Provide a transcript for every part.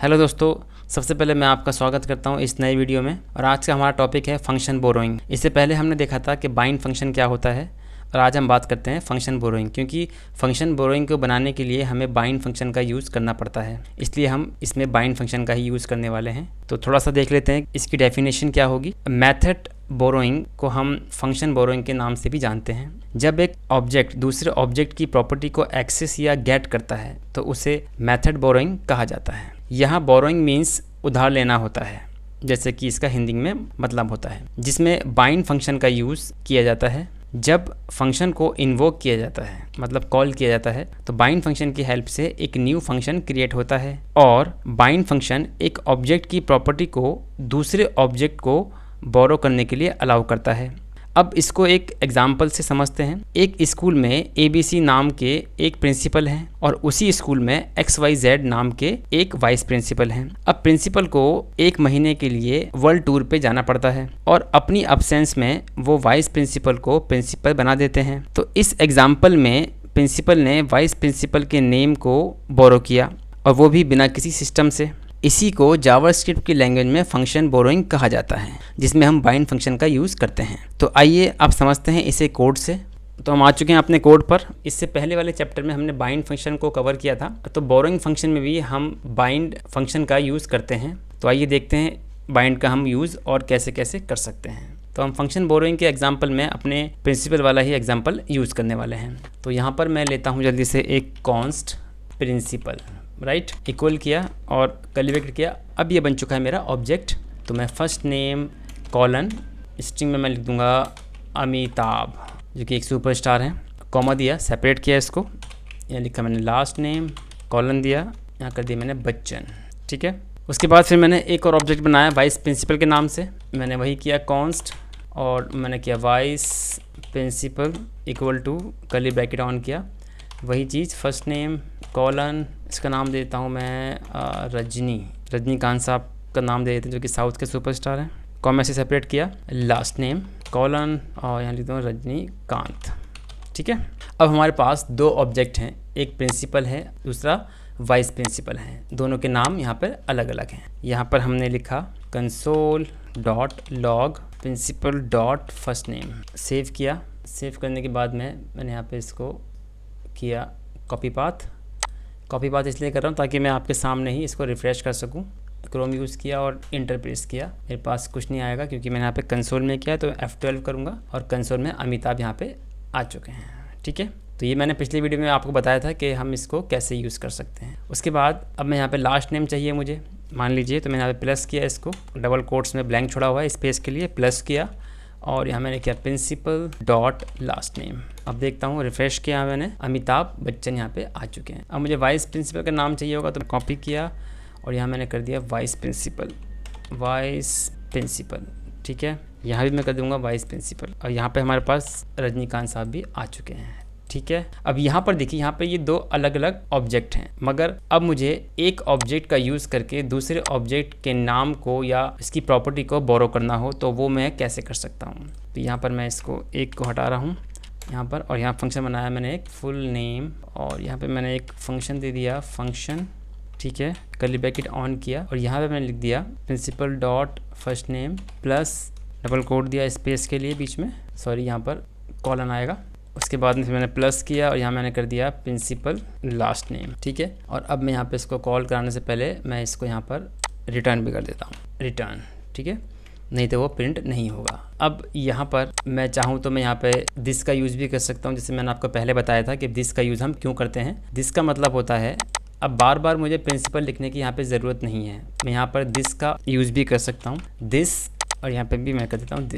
Hello दोस्तों, सबसे पहले मैं आपका स्वागत करता हूं इस नए वीडियो में। और आज का हमारा टॉपिक है फंक्शन बोरोइंग। इससे पहले हमने देखा था कि बाइंड फंक्शन क्या होता है और आज हम बात करते हैं फंक्शन बोरोइंग, क्योंकि फंक्शन बोरोइंग को बनाने के लिए हमें बाइंड फंक्शन का यूज़ करना पड़ता है, इसलिए हम इसमें बाइंड फंक्शन का ही यूज़ करने वाले हैं। तो थोड़ा सा देख लेते हैं इसकी डेफिनेशन क्या होगी। मेथड बोरोइंग को हम फंक्शन बोरोइंग के नाम से भी जानते हैं। जब एक ऑब्जेक्ट दूसरे ऑब्जेक्ट की प्रॉपर्टी को एक्सेस या गेट करता है तो उसे मेथड बोरोइंग कहा जाता है। यहाँ बोरोइंग मीन्स उधार लेना होता है, जैसे कि इसका हिंदी में मतलब होता है, जिसमें बाइंड फंक्शन का यूज़ किया जाता है। जब फंक्शन को इन्वोक किया जाता है, मतलब कॉल किया जाता है, तो बाइंड फंक्शन की हेल्प से एक न्यू फंक्शन क्रिएट होता है और बाइंड फंक्शन एक ऑब्जेक्ट की प्रॉपर्टी को दूसरे ऑब्जेक्ट को बोरो करने के लिए अलाउ करता है। अब इसको एक एग्जाम्पल से समझते हैं। एक स्कूल में ABC नाम के एक प्रिंसिपल हैं और उसी स्कूल में XYZ नाम के एक वाइस प्रिंसिपल हैं। अब प्रिंसिपल को एक महीने के लिए वर्ल्ड टूर पे जाना पड़ता है और अपनी अब्सेंस में वो वाइस प्रिंसिपल को प्रिंसिपल बना देते हैं। तो इस एग्जाम्पल में प्रिंसिपल ने वाइस प्रिंसिपल के नेम को बोरो किया और वो भी बिना किसी सिस्टम से। इसी को जावास्क्रिप्ट की लैंग्वेज में फंक्शन बोरोइंग कहा जाता है, जिसमें हम बाइंड फंक्शन का यूज़ करते हैं। तो आइए आप समझते हैं इसे कोड से। तो हम आ चुके हैं अपने कोड पर। इससे पहले वाले चैप्टर में हमने बाइंड फंक्शन को कवर किया था, तो बोरोइंग फंक्शन में भी हम बाइंड फंक्शन का यूज़ करते हैं। तो आइए देखते हैं बाइंड का हम यूज़ और कैसे कैसे कर सकते हैं। तो हम फंक्शन बोरोइंग के एग्जाम्पल में अपने प्रिंसिपल वाला ही एग्जाम्पल यूज़ करने वाले हैं। तो यहाँ पर मैं लेता हूँ जल्दी से एक कॉन्स्ट प्रिंसिपल, राइट, इक्वल किया और कर्ली ब्रैकेट किया। अब ये बन चुका है मेरा ऑब्जेक्ट। तो मैं फर्स्ट नेम कॉलन स्ट्रिंग में मैं लिख दूंगा अमिताभ, जो कि एक सुपरस्टार है, कॉमा दिया, सेपरेट किया इसको, यहाँ लिखा मैंने लास्ट नेम, कॉलन दिया, यहाँ कर दिया मैंने बच्चन, ठीक है। उसके बाद फिर मैंने एक और ऑब्जेक्ट बनाया वाइस प्रिंसिपल के नाम से। मैंने वही किया कॉन्स्ट और मैंने किया vice principal equal to curly bracket on किया, वही चीज़ फर्स्ट नेम कॉलन, इसका नाम देता हूँ मैं रजनीकांत साहब का नाम दे देते हैं, जो कि साउथ के सुपरस्टार हैं। कॉमा से सेपरेट किया, लास्ट नेम कॉलन और यहाँ लिखता हूँ रजनीकांत, ठीक है। अब हमारे पास दो ऑब्जेक्ट हैं, एक प्रिंसिपल है, दूसरा वाइस प्रिंसिपल है। दोनों के नाम यहाँ पर अलग अलग हैं। यहाँ पर हमने लिखा console dot log principal dot first name, save किया। सेव करने के बाद मैंने यहाँ पे इसको किया कॉपी पाथ इसलिए कर रहा हूँ ताकि मैं आपके सामने ही इसको रिफ़्रेश कर सकूँ। क्रोम यूज़ किया और इंटर प्रेस किया, मेरे पास कुछ नहीं आएगा क्योंकि मैंने यहाँ पे कंसोल में किया। तो F12 करूँगा और कंसोल में अमिताभ यहाँ पे आ चुके हैं, ठीक है। तो ये मैंने पिछले वीडियो में आपको बताया था कि हम इसको कैसे यूज़ कर सकते हैं। उसके बाद अब मैं यहाँ पे लास्ट नेम चाहिए मुझे, मान लीजिए, तो मैंने यहाँ पे प्लस किया, इसको डबल कोट्स में ब्लैंक छोड़ा हुआ है स्पेस के लिए, प्लस किया और यहाँ मैंने किया प्रिंसिपल डॉट लास्ट नेम। अब देखता हूँ, रिफ्रेश किया मैंने, अमिताभ बच्चन यहाँ पे आ चुके हैं। अब मुझे वाइस प्रिंसिपल का नाम चाहिए होगा तो कॉपी किया और यहाँ मैंने कर दिया वाइस प्रिंसिपल, ठीक है। यहाँ भी मैं कर दूँगा वाइस प्रिंसिपल और यहाँ पे हमारे पास रजनीकांत साहब भी आ चुके हैं, ठीक है। अब यहाँ पर देखिए, यहाँ पे ये दो अलग अलग ऑब्जेक्ट हैं, मगर अब मुझे एक ऑब्जेक्ट का यूज़ करके दूसरे ऑब्जेक्ट के नाम को या इसकी प्रॉपर्टी को बोरो करना हो तो वो मैं कैसे कर सकता हूँ। तो यहाँ पर मैं इसको एक को हटा रहा हूँ यहाँ पर, और यहाँ फंक्शन बनाया मैंने एक फुल नेम और यहाँ पे मैंने एक फंक्शन दे दिया फंक्शन, ठीक है, कर्ली ब्रैकेट ऑन किया और यहाँ पे मैंने लिख दिया principal dot first name plus double quote दिया स्पेस के लिए बीच में, सॉरी यहाँ पर कॉलन आएगा। उसके बाद में फिर मैंने प्लस किया और यहाँ मैंने कर दिया प्रिंसिपल लास्ट नेम, ठीक है। और अब मैं यहाँ पे इसको कॉल कराने से पहले मैं इसको यहाँ पर रिटर्न भी कर देता हूँ, रिटर्न, ठीक है, नहीं तो वो प्रिंट नहीं होगा। अब यहाँ पर मैं चाहूँ तो मैं यहाँ पे दिस का यूज़ भी कर सकता हूँ, जैसे मैंने आपको पहले बताया था कि दिस का यूज़ हम क्यों करते हैं। दिस का मतलब होता है, अब बार बार मुझे प्रिंसिपल लिखने की यहाँ पे ज़रूरत नहीं है, मैं यहाँ पर दिस का यूज़ भी कर सकता हूँ, दिस, और यहाँ पे भी मैं कर देता हूँ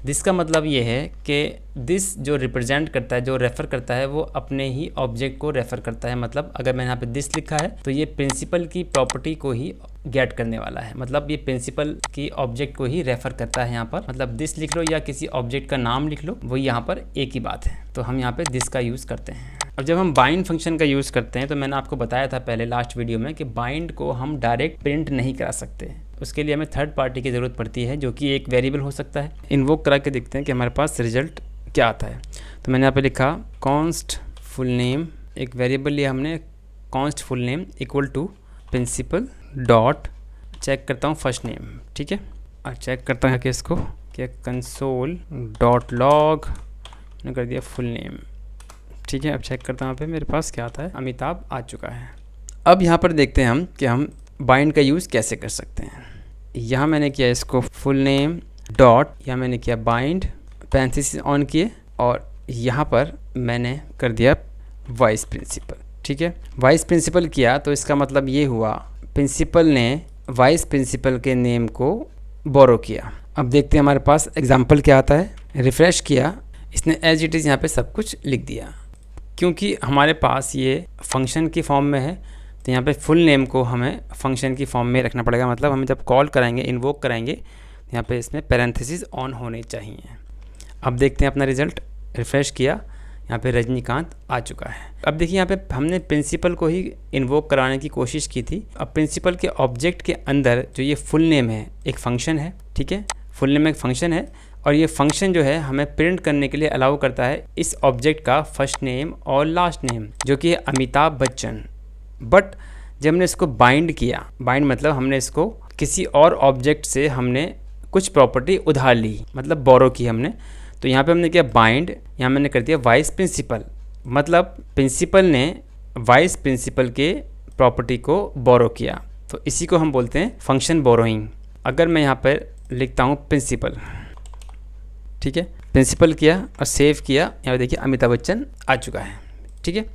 दिस का मतलब ये है कि दिस जो रिप्रेजेंट करता है, जो रेफ़र करता है, वो अपने ही ऑब्जेक्ट को रेफ़र करता है। मतलब अगर मैंने यहाँ पे दिस लिखा है तो ये प्रिंसिपल की प्रॉपर्टी को ही गेट करने वाला है, मतलब ये प्रिंसिपल की ऑब्जेक्ट को ही रेफ़र करता है। यहाँ पर मतलब दिस लिख लो या किसी ऑब्जेक्ट का नाम लिख लो, वही यहाँ पर एक ही बात है। तो हम यहाँ पे दिस का यूज़ करते हैं। अब जब हम बाइंड फंक्शन का यूज़ करते हैं तो मैंने आपको बताया था पहले लास्ट वीडियो में कि बाइंड को हम डायरेक्ट प्रिंट नहीं करा सकते, उसके लिए हमें थर्ड पार्टी की ज़रूरत पड़ती है, जो कि एक वेरिएबल हो सकता है। इन्वोक करा के देखते हैं कि हमारे पास रिजल्ट क्या आता है। तो मैंने यहाँ पे लिखा कॉन्स्ट फुल नेम, एक वेरिएबल लिया हमने const full name equal to principal dot check करता हूँ फर्स्ट नेम, ठीक है, और चेक करता हूँ कि इसको क्या कंसोल डॉट लॉग मैंने कर दिया फुल नेम, ठीक है। अब चेक करता हूँ यहाँ पे मेरे पास क्या आता है, अमिताभ आ चुका है। अब यहाँ पर देखते हैं हम कि हम बाइंड का यूज़ कैसे कर सकते हैं। यहाँ मैंने किया इसको फुल नेम डॉट, यहाँ मैंने किया बाइंड, पैरेंथेसिस ऑन किए, और यहाँ पर मैंने कर दिया वाइस प्रिंसिपल, ठीक है। वाइस प्रिंसिपल किया तो इसका मतलब ये हुआ प्रिंसिपल ने वाइस प्रिंसिपल के नेम को बोरो किया। अब देखते हैं हमारे पास एग्जाम्पल क्या आता है। रिफ़्रेश किया, इसने एज इट इज़ यहाँ पे सब कुछ लिख दिया। क्योंकि हमारे पास ये फंक्शन की फॉर्म में है तो यहाँ पे फुल नेम को हमें फंक्शन की फॉर्म में रखना पड़ेगा, मतलब हमें जब कॉल कराएंगे, इन्वोक कराएंगे, यहाँ पे इसमें पैरेंथेसिस ऑन होने चाहिए। अब देखते हैं अपना रिज़ल्ट। रिफ़्रेश किया, यहाँ पे रजनीकांत आ चुका है। अब देखिए यहाँ पे हमने प्रिंसिपल को ही इन्वोक कराने की कोशिश की थी। अब प्रिंसिपल के ऑब्जेक्ट के अंदर जो ये फुल नेम है एक फ़ंक्शन है, ठीक है, फुल नेम एक फ़ंक्शन है, और ये फंक्शन जो है हमें प्रिंट करने के लिए अलाउ करता है इस ऑब्जेक्ट का फर्स्ट नेम और लास्ट नेम, जो कि है अमिताभ बच्चन। बट जब हमने इसको बाइंड किया, बाइंड मतलब हमने इसको किसी और ऑब्जेक्ट से हमने कुछ प्रॉपर्टी उधार ली, मतलब बोरो की हमने, तो यहाँ पे हमने किया बाइंड, यहाँ मैंने कर दिया वाइस प्रिंसिपल, मतलब प्रिंसिपल ने वाइस प्रिंसिपल के प्रॉपर्टी को बोरो किया, तो इसी को हम बोलते हैं फंक्शन बोरोइंग। अगर मैं यहाँ पर लिखता हूँ प्रिंसिपल, ठीक है, प्रिंसिपल किया और सेव किया, यहाँ पे देखिए अमिताभ बच्चन आ चुका है, ठीक है।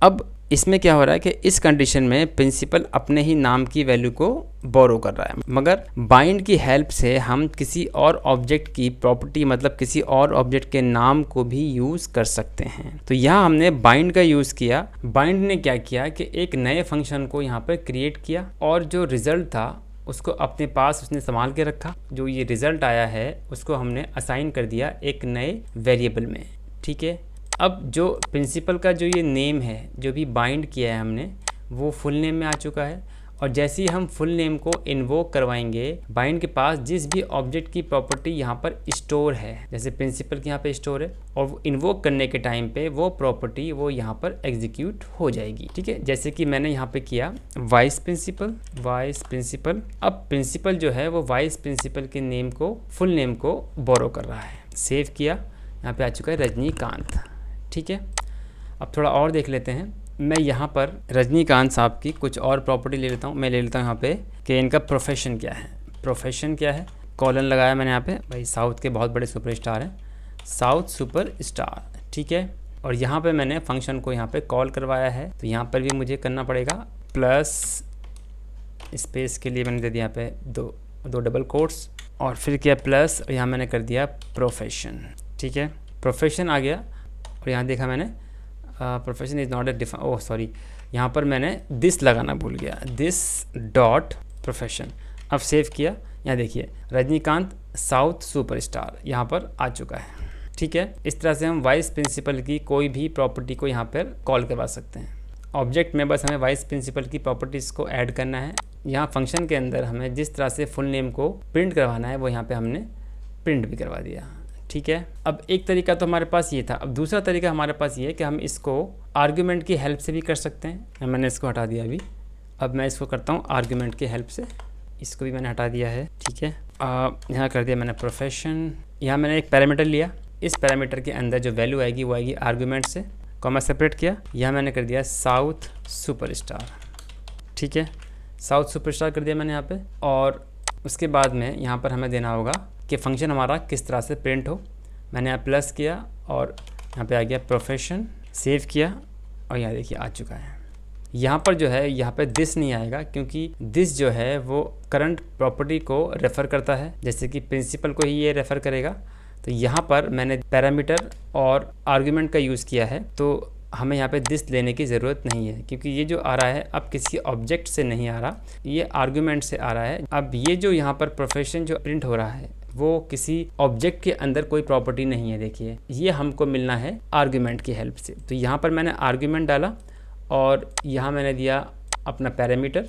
अब इसमें क्या हो रहा है कि इस कंडीशन में प्रिंसिपल अपने ही नाम की वैल्यू को बोरो कर रहा है, मगर बाइंड की हेल्प से हम किसी और ऑब्जेक्ट की प्रॉपर्टी, मतलब किसी और ऑब्जेक्ट के नाम को भी यूज़ कर सकते हैं। तो यहाँ हमने बाइंड का यूज़ किया। बाइंड ने क्या किया कि एक नए फंक्शन को यहाँ पर क्रिएट किया, और जो रिज़ल्ट था उसको अपने पास उसने संभाल के रखा। जो ये रिज़ल्ट आया है उसको हमने असाइन कर दिया एक नए वेरिएबल में, ठीक है। अब जो प्रिंसिपल का जो ये नेम है जो भी बाइंड किया है हमने, वो फुल नेम में आ चुका है, और जैसे ही हम फुल नेम को इन्वोक करवाएंगे, बाइंड के पास जिस भी ऑब्जेक्ट की प्रॉपर्टी यहाँ पर स्टोर है, जैसे प्रिंसिपल के यहाँ पे स्टोर है, और वो इन्वोक करने के टाइम पे वो प्रॉपर्टी वो यहाँ पर एग्जीक्यूट हो जाएगी, ठीक है। जैसे कि मैंने यहाँ पे किया वाइस प्रिंसिपल। अब प्रिंसिपल जो है वो वाइस प्रिंसिपल के नेम को, फुल नेम को बोरो कर रहा है। सेव किया, यहाँ पे आ चुका है रजनीकांत, ठीक है। अब थोड़ा और देख लेते हैं। मैं यहाँ पर रजनीकांत साहब की कुछ और प्रॉपर्टी ले लेता हूँ। मैं ले लेता हूँ यहाँ पे कि इनका प्रोफेशन क्या है, कॉलन लगाया मैंने यहाँ पे, भाई साउथ के बहुत बड़े सुपरस्टार हैं, साउथ सुपरस्टार, ठीक है। और यहाँ पे मैंने फंक्शन को यहाँ पे कॉल करवाया है, तो यहाँ पर भी मुझे करना पड़ेगा प्लस स्पेस के लिए मैंने दे दिया यहाँ पे दो डबल कोट्स, और फिर किया प्लस, और यहाँ मैंने कर दिया प्रोफेशन, ठीक है। प्रोफेशन आ गया, और यहाँ देखा मैंने profession is not a oh sorry, यहाँ पर मैंने दिस लगाना भूल गया, दिस डॉट प्रोफेशन। अब सेव किया, यहाँ देखिए रजनीकांत साउथ सुपरस्टार यहाँ पर आ चुका है, ठीक है। इस तरह से हम वाइस प्रिंसिपल की कोई भी प्रॉपर्टी को यहाँ पर कॉल करवा सकते हैं। ऑब्जेक्ट में बस हमें वाइस प्रिंसिपल की प्रॉपर्टीज़ को ऐड करना है। यहाँ फंक्शन के अंदर हमें जिस तरह से फुल नेम को प्रिंट करवाना है वो यहाँ पे हमने प्रिंट भी करवा दिया, ठीक है। अब एक तरीका तो हमारे पास ये था। अब दूसरा तरीका हमारे पास ये है कि हम इसको आर्ग्यूमेंट की हेल्प से भी कर सकते हैं। मैंने इसको हटा दिया अभी, अब मैं इसको करता हूँ आर्ग्यूमेंट की हेल्प से, इसको भी मैंने हटा दिया है, ठीक है। यहाँ कर दिया मैंने प्रोफेशन, यहाँ मैंने एक पैरामीटर लिया, इस पैरामीटर के अंदर जो वैल्यू आएगी वो आएगी आर्ग्यूमेंट से, कॉमा सेपरेट किया, यहाँ मैंने कर दिया साउथ सुपरस्टार, ठीक है, साउथ सुपरस्टार कर दिया मैंने यहाँ पे। और उसके बाद में यहाँ पर हमें देना होगा कि फंक्शन हमारा किस तरह से प्रिंट हो। मैंने यहाँ प्लस किया और यहाँ पे आ गया प्रोफेशन, सेव किया, और यहाँ देखिए आ चुका है। यहाँ पर जो है यहाँ पे दिस नहीं आएगा, क्योंकि दिस जो है वो करंट प्रॉपर्टी को रेफ़र करता है, जैसे कि प्रिंसिपल को ही ये रेफ़र करेगा। तो यहाँ पर मैंने पैरामीटर और आर्गुमेंट का यूज़ किया है, तो हमें यहाँ पे दिस लेने की ज़रूरत नहीं है, क्योंकि ये जो आ रहा है अब किसी ऑब्जेक्ट से नहीं आ रहा, ये आर्गुमेंट से आ रहा है। अब ये जो यहाँ पर प्रोफेशन जो प्रिंट हो रहा है वो किसी ऑब्जेक्ट के अंदर कोई प्रॉपर्टी नहीं है, देखिए ये हमको मिलना है आर्गुमेंट की हेल्प से। तो यहाँ पर मैंने आर्गुमेंट डाला और यहाँ मैंने दिया अपना पैरामीटर,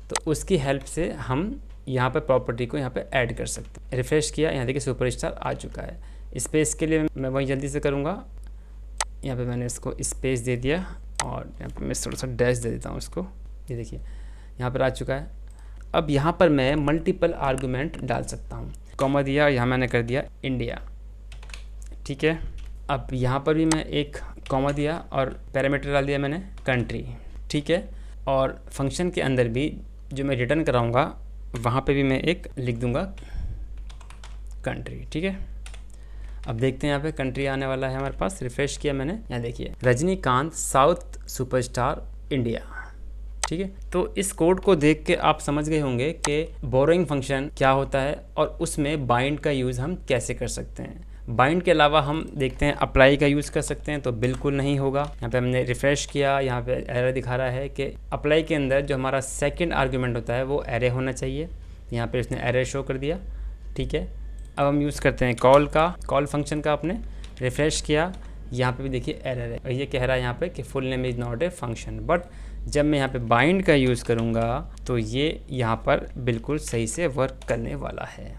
तो उसकी हेल्प से हम यहाँ पर प्रॉपर्टी को यहाँ पे ऐड कर सकते हैं। रिफ्रेश किया, यहाँ देखिए सुपरस्टार आ चुका है। स्पेस के लिए मैं वही जल्दी से करूँगा, यहाँ पे मैंने इसको स्पेस दे दिया और यहाँ पे मैं थोड़ा सा डैश दे देता हूँ इसको, ये देखिए यहाँ पर आ चुका है। अब यहाँ पर मैं मल्टीपल आर्गूमेंट डाल सकता हूँ। कॉमा दिया, यहाँ मैंने कर दिया इंडिया, ठीक है। अब यहाँ पर भी मैं एक कॉमा दिया और पैरामीटर डाल दिया मैंने कंट्री, ठीक है। और फंक्शन के अंदर भी जो मैं रिटर्न कराऊँगा वहाँ पे भी मैं एक लिख दूँगा कंट्री, ठीक है। अब देखते हैं यहाँ पे कंट्री आने वाला है हमारे पास। रिफ्रेश किया मैंने, यहाँ देखिए रजनीकांत साउथ सुपरस्टार इंडिया, ठीक है। तो इस कोड को देख के आप समझ गए होंगे कि बोरोइंग फंक्शन क्या होता है और उसमें बाइंड का यूज़ हम कैसे कर सकते हैं। बाइंड के अलावा हम देखते हैं अप्लाई का यूज़ कर सकते हैं, तो बिल्कुल नहीं होगा। यहाँ पे हमने रिफ्रेश किया, यहाँ पे एरर दिखा रहा है कि अप्लाई के अंदर जो हमारा सेकंड आर्गुमेंट होता है वो एरे होना चाहिए। यहाँ पे इसने एरर शो कर दिया, ठीक है। अब हम यूज़ करते हैं कॉल फंक्शन का। आपने रिफ्रेश किया, यहाँ पे भी देखिए एरर है और ये कह रहा है यहाँ पे कि full name is not a function. But जब मैं यहाँ पे बाइंड का यूज़ करूँगा तो ये यहाँ पर बिल्कुल सही से वर्क करने वाला है,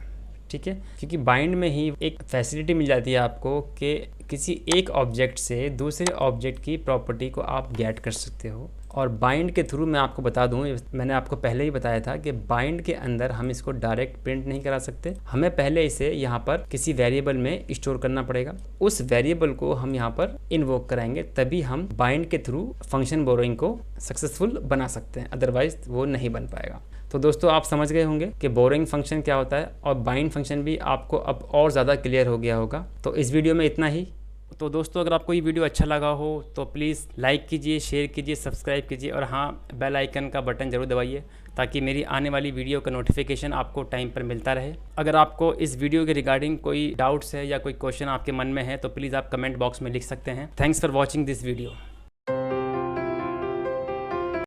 ठीक है। क्योंकि बाइंड में ही एक फैसिलिटी मिल जाती है आपको कि किसी एक ऑब्जेक्ट से दूसरे ऑब्जेक्ट की प्रॉपर्टी को आप गेट कर सकते हो। और बाइंड के थ्रू मैं आपको बता दूं, मैंने आपको पहले ही बताया था कि बाइंड के अंदर हम इसको डायरेक्ट प्रिंट नहीं करा सकते, हमें पहले इसे यहाँ पर किसी वेरिएबल में स्टोर करना पड़ेगा। उस वेरिएबल को हम यहाँ पर इन्वोक कराएंगे, तभी हम बाइंड के थ्रू फंक्शन बोरोइंग को सक्सेसफुल बना सकते हैं, अदरवाइज वो नहीं बन पाएगा। तो दोस्तों आप समझ गए होंगे कि बोरोइंग फंक्शन क्या होता है और बाइंड फंक्शन भी आपको अब और ज़्यादा क्लियर हो गया होगा। तो इस वीडियो में इतना ही। तो दोस्तों अगर आपको ये वीडियो अच्छा लगा हो तो प्लीज़ लाइक कीजिए, शेयर कीजिए, सब्सक्राइब कीजिए और हाँ, बेल आइकन का बटन ज़रूर दबाइए ताकि मेरी आने वाली वीडियो का नोटिफिकेशन आपको टाइम पर मिलता रहे। अगर आपको इस वीडियो के रिगार्डिंग कोई डाउट्स है या कोई क्वेश्चन आपके मन में है तो प्लीज़ आप कमेंट बॉक्स में लिख सकते हैं। Thanks for watching this video.